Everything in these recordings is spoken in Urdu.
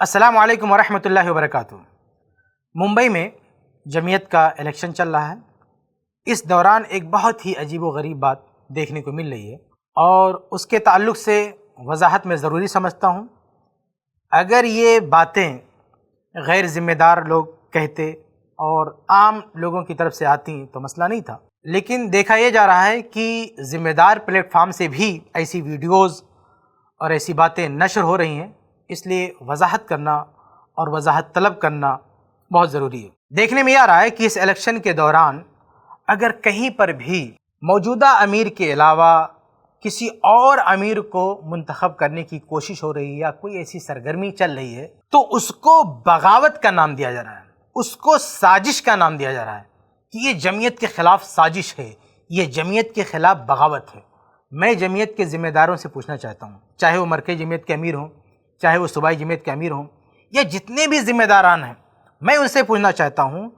السلام علیکم ورحمۃ اللہ وبرکاتہ۔ ممبئی میں جمعیت کا الیکشن چل رہا ہے۔ اس دوران ایک بہت ہی عجیب و غریب بات دیکھنے کو مل رہی ہے اور اس کے تعلق سے وضاحت میں ضروری سمجھتا ہوں۔ اگر یہ باتیں غیر ذمہ دار لوگ کہتے اور عام لوگوں کی طرف سے آتی تو مسئلہ نہیں تھا، لیکن دیکھا یہ جا رہا ہے کہ ذمہ دار پلیٹ فارم سے بھی ایسی ویڈیوز اور ایسی باتیں نشر ہو رہی ہیں، اس لیے وضاحت کرنا اور وضاحت طلب کرنا بہت ضروری ہے۔ دیکھنے میں آ رہا ہے کہ اس الیکشن کے دوران اگر کہیں پر بھی موجودہ امیر کے علاوہ کسی اور امیر کو منتخب کرنے کی کوشش ہو رہی ہے یا کوئی ایسی سرگرمی چل رہی ہے تو اس کو بغاوت کا نام دیا جا رہا ہے، اس کو سازش کا نام دیا جا رہا ہے کہ یہ جمعیت کے خلاف سازش ہے، یہ جمعیت کے خلاف بغاوت ہے۔ میں جمعیت کے ذمہ داروں سے پوچھنا چاہتا ہوں، چاہے وہ مرکزی جمعیت کے امیر ہوں، چاہے وہ صوبائی جمعیت کے امیر ہوں، یا جتنے بھی ذمہ داران ہیں، میں ان سے پوچھنا چاہتا ہوں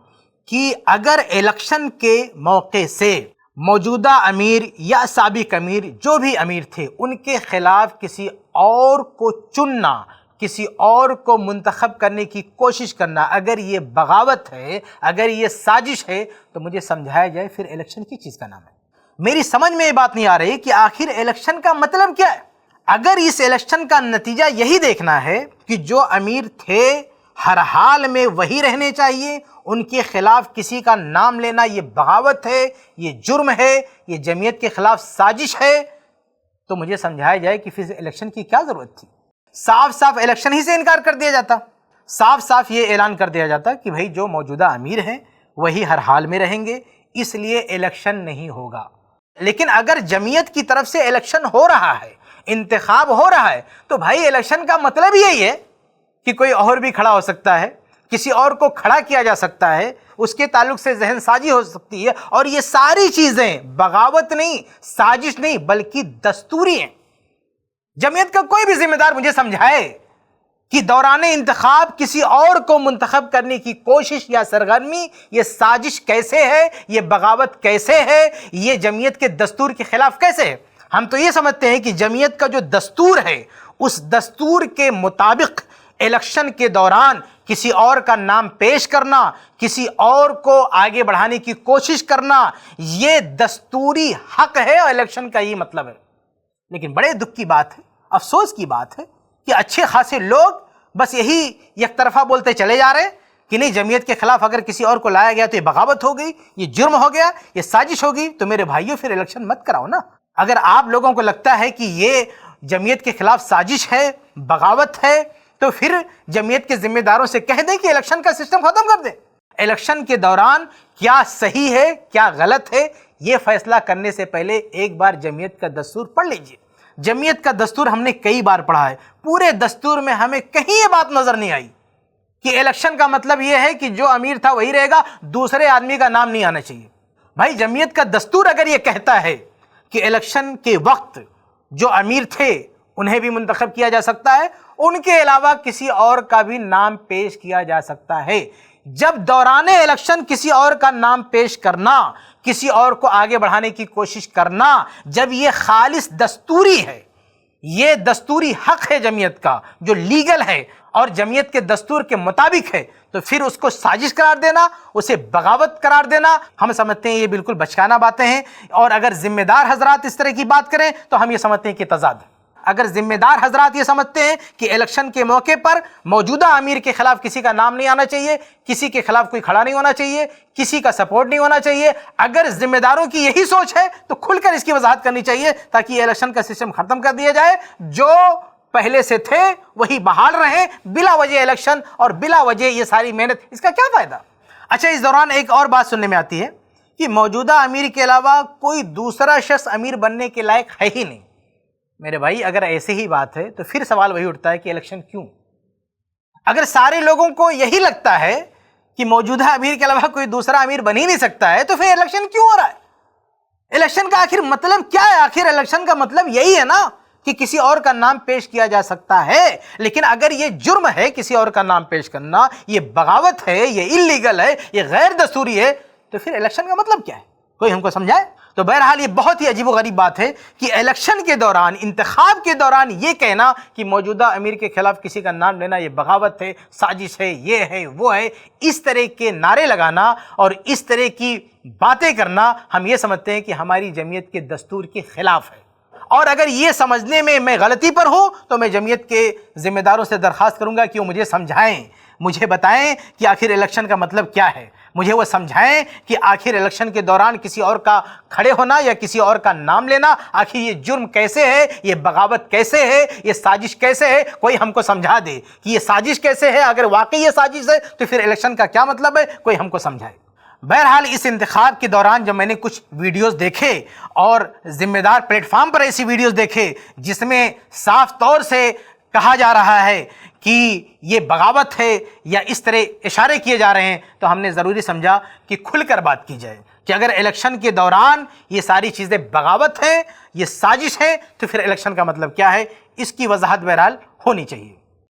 کہ اگر الیکشن کے موقع سے موجودہ امیر یا سابق امیر جو بھی امیر تھے ان کے خلاف کسی اور کو چننا، کسی اور کو منتخب کرنے کی کوشش کرنا، اگر یہ بغاوت ہے، اگر یہ سازش ہے تو مجھے سمجھایا جائے پھر الیکشن کی چیز کا نام ہے۔ میری سمجھ میں یہ بات نہیں آ رہی کہ آخر الیکشن کا مطلب کیا ہے۔ اگر اس الیکشن کا نتیجہ یہی دیکھنا ہے کہ جو امیر تھے ہر حال میں وہی رہنے چاہیے، ان کے خلاف کسی کا نام لینا یہ بغاوت ہے، یہ جرم ہے، یہ جمعیت کے خلاف سازش ہے، تو مجھے سمجھایا جائے کہ پھر الیکشن کی کیا ضرورت تھی۔ صاف صاف الیکشن ہی سے انکار کر دیا جاتا، صاف صاف یہ اعلان کر دیا جاتا کہ بھئی جو موجودہ امیر ہیں وہی ہر حال میں رہیں گے، اس لیے الیکشن نہیں ہوگا۔ لیکن اگر جمعیت کی طرف سے الیکشن ہو رہا ہے، انتخاب ہو رہا ہے، تو بھائی الیکشن کا مطلب یہی ہے کہ کوئی اور بھی کھڑا ہو سکتا ہے، کسی اور کو کھڑا کیا جا سکتا ہے، اس کے تعلق سے ذہن سازی ہو سکتی ہے، اور یہ ساری چیزیں بغاوت نہیں، سازش نہیں، بلکہ دستوری ہیں۔ جمعیت کا کوئی بھی ذمہ دار مجھے سمجھائے کہ دوران انتخاب کسی اور کو منتخب کرنے کی کوشش یا سرگرمی یہ سازش کیسے ہے، یہ بغاوت کیسے ہے، یہ جمعیت کے دستور کے خلاف کیسے ہے۔ ہم تو یہ سمجھتے ہیں کہ جمعیت کا جو دستور ہے اس دستور کے مطابق الیکشن کے دوران کسی اور کا نام پیش کرنا، کسی اور کو آگے بڑھانے کی کوشش کرنا، یہ دستوری حق ہے اور الیکشن کا یہ مطلب ہے۔ لیکن بڑے دکھ کی بات ہے، افسوس کی بات ہے کہ اچھے خاصے لوگ بس یہی یک طرفہ بولتے چلے جا رہے کہ نہیں، جمعیت کے خلاف اگر کسی اور کو لایا گیا تو یہ بغاوت ہو گئی، یہ جرم ہو گیا، یہ سازش ہوگی۔ تو میرے بھائیوں پھر الیکشن مت کراؤ نا۔ اگر آپ لوگوں کو لگتا ہے کہ یہ جمعیت کے خلاف سازش ہے، بغاوت ہے، تو پھر جمعیت کے ذمہ داروں سے کہہ دیں کہ الیکشن کا سسٹم ختم کر دیں۔ الیکشن کے دوران کیا صحیح ہے کیا غلط ہے یہ فیصلہ کرنے سے پہلے ایک بار جمعیت کا دستور پڑھ لیجئے۔ جمعیت کا دستور ہم نے کئی بار پڑھا ہے، پورے دستور میں ہمیں کہیں یہ بات نظر نہیں آئی کہ الیکشن کا مطلب یہ ہے کہ جو امیر تھا وہی رہے گا، دوسرے آدمی کا نام نہیں آنا چاہیے۔ بھائی جمعیت کا دستور اگر یہ کہتا ہے کہ الیکشن کے وقت جو امیر تھے انہیں بھی منتخب کیا جا سکتا ہے، ان کے علاوہ کسی اور کا بھی نام پیش کیا جا سکتا ہے، جب دوران الیکشن کسی اور کا نام پیش کرنا، کسی اور کو آگے بڑھانے کی کوشش کرنا، جب یہ خالص دستوری ہے، یہ دستوری حق ہے جمعیت کا جو لیگل ہے اور جمعیت کے دستور کے مطابق ہے، تو پھر اس کو سازش قرار دینا، اسے بغاوت قرار دینا، ہم سمجھتے ہیں یہ بالکل بچکانہ باتیں ہیں۔ اور اگر ذمہ دار حضرات اس طرح کی بات کریں تو ہم یہ سمجھتے ہیں کہ تضاد ہے۔ اگر ذمہ دار حضرات یہ سمجھتے ہیں کہ الیکشن کے موقع پر موجودہ امیر کے خلاف کسی کا نام نہیں آنا چاہیے، کسی کے خلاف کوئی کھڑا نہیں ہونا چاہیے، کسی کا سپورٹ نہیں ہونا چاہیے، اگر ذمہ داروں کی یہی سوچ ہے تو کھل کر اس کی وضاحت کرنی چاہیے تاکہ یہ الیکشن کا سسٹم ختم کر دیا جائے، جو پہلے سے تھے وہی بحال رہیں، بلا وجہ الیکشن اور بلا وجہ یہ ساری محنت، اس کا کیا فائدہ۔ اچھا، اس دوران ایک اور بات سننے میں آتی ہے کہ موجودہ امیر کے علاوہ کوئی دوسرا شخص امیر بننے کے لائق ہے ہی نہیں۔ میرے بھائی اگر ایسی ہی بات ہے تو پھر سوال وہی اٹھتا ہے کہ الیکشن کیوں؟ اگر سارے لوگوں کو یہی لگتا ہے کہ موجودہ امیر کے علاوہ کوئی دوسرا امیر بن ہی نہیں سکتا ہے تو پھر الیکشن کیوں ہو رہا ہے؟ الیکشن کا آخر مطلب کیا ہے؟ آخر الیکشن کا مطلب یہی ہے نا کہ کسی اور کا نام پیش کیا جا سکتا ہے۔ لیکن اگر یہ جرم ہے کسی اور کا نام پیش کرنا، یہ بغاوت ہے، یہ انلیگل ہے، یہ غیر دستوری ہے، تو پھر الیکشن کا مطلب کیا ہے؟ کوئی ہم کو سمجھائے؟ تو بہرحال یہ بہت ہی عجیب و غریب بات ہے کہ الیکشن کے دوران، انتخاب کے دوران یہ کہنا کہ موجودہ امیر کے خلاف کسی کا نام لینا یہ بغاوت ہے، سازش ہے، یہ ہے، وہ ہے، اس طرح کے نعرے لگانا اور اس طرح کی باتیں کرنا ہم یہ سمجھتے ہیں کہ ہماری جمعیت کے دستور کے خلاف ہے۔ اور اگر یہ سمجھنے میں غلطی پر ہوں تو میں جمعیت کے ذمہ داروں سے درخواست کروں گا کہ وہ مجھے سمجھائیں، مجھے بتائیں کہ آخر الیکشن کا مطلب کیا ہے، مجھے وہ سمجھائیں کہ آخر الیکشن کے دوران کسی اور کا کھڑے ہونا یا کسی اور کا نام لینا آخر یہ جرم کیسے ہے، یہ بغاوت کیسے ہے، یہ سازش کیسے ہے، کوئی ہم کو سمجھا دے کہ یہ سازش کیسے ہے۔ اگر واقعی یہ سازش ہے تو پھر الیکشن کا کیا مطلب ہے، کوئی ہم کو سمجھائے۔ بہرحال اس انتخاب کے دوران جب میں نے کچھ ویڈیوز دیکھے اور ذمہ دار پلیٹ فارم پر ایسی ویڈیوز دیکھے جس میں صاف طور سے کہا جا رہا ہے کہ یہ بغاوت ہے یا اس طرح اشارے کیے جا رہے ہیں، تو ہم نے ضروری سمجھا کہ کھل کر بات کی جائے کہ اگر الیکشن کے دوران یہ ساری چیزیں بغاوت ہیں، یہ سازش ہے، تو پھر الیکشن کا مطلب کیا ہے، اس کی وضاحت بہرحال ہونی چاہیے۔